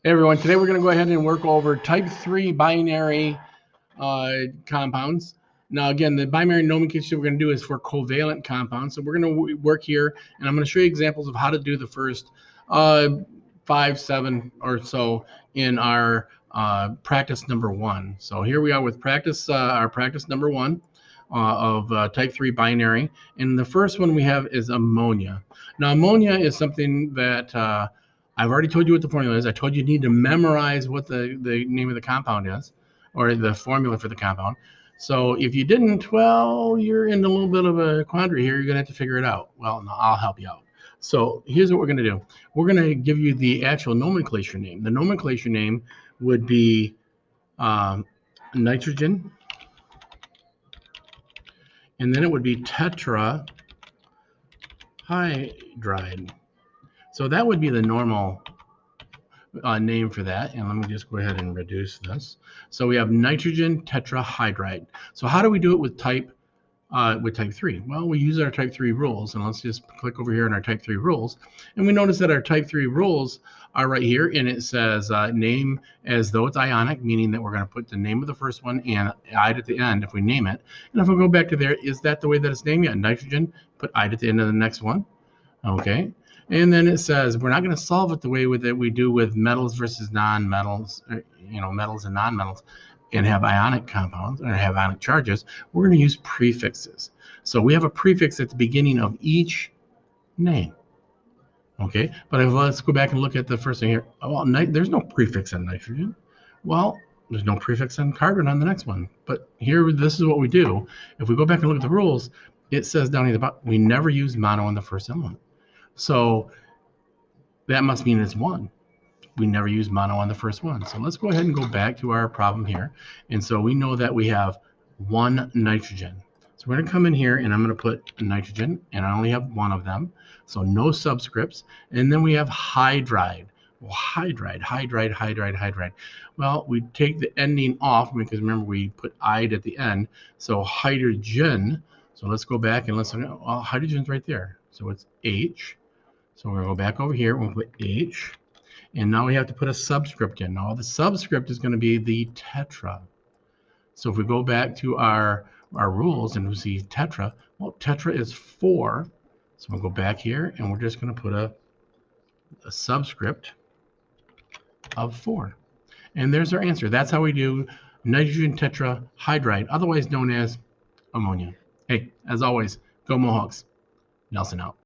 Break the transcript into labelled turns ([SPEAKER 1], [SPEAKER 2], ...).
[SPEAKER 1] Hey everyone, today we're going to go ahead and work over type 3 binary compounds. Now again, the binary nomenclature we're going to do is for covalent compounds. So we're going to work here, and I'm going to show you examples of how to do the first 5, 7 or so in our practice number 1. So here we are with our practice number 1 of type 3 binary. And the first one we have is ammonia. Now ammonia is something that I've already told you what the formula is. I told you need to memorize what the name of the compound is, or the formula for the compound. So if you didn't, well, you're in a little bit of a quandary here. You're going to have to figure it out. Well, no, I'll help you out. So here's what we're going to do. We're going to give you the actual nomenclature name. The nomenclature name would be nitrogen, and then it would be tetrahydride. So that would be the normal name for that. And let me just go ahead and reduce this. So we have nitrogen tetrahydride. So how do we do it with type 3? Well, we use our type 3 rules, and let's just click over here in our type 3 rules. And we notice that our type 3 rules are right here, and it says name as though it's ionic, meaning that we're going to put the name of the first one and "ide" at the end if we name it. And if we go back to there, is that the way that it's named? Yeah, nitrogen, put "ide" at the end of the next one. Okay. And then it says we're not going to solve it the way that we do with metals versus non-metals, metals and non-metals, and have ionic compounds or have ionic charges. We're going to use prefixes. So we have a prefix at the beginning of each name. Okay, but let's go back and look at the first thing here. Well, there's no prefix on nitrogen. Well, there's no prefix on carbon on the next one. But here, this is what we do. If we go back and look at the rules, it says down at the bottom, we never use mono on the first element. So that must mean it's 1. We never use mono on the first one. So let's go ahead and go back to our problem here. And so we know that we have 1 nitrogen. So we're going to come in here, and I'm going to put nitrogen, and I only have 1 of them. So no subscripts. And then we have hydride. Well, hydride. Well, we take the ending off because remember we put "ide" at the end. So hydrogen. So let's go back and let's look at, well, hydrogen's right there. So it's H. So we're going to go back over here. We'll put H. And now we have to put a subscript in. Now the subscript is going to be the tetra. So if we go back to our rules and we see tetra, well, tetra is 4. So we'll go back here and we're just going to put a subscript of 4. And there's our answer. That's how we do nitrogen tetrahydride, otherwise known as ammonia. Hey, as always, go Mohawks. Nelson out.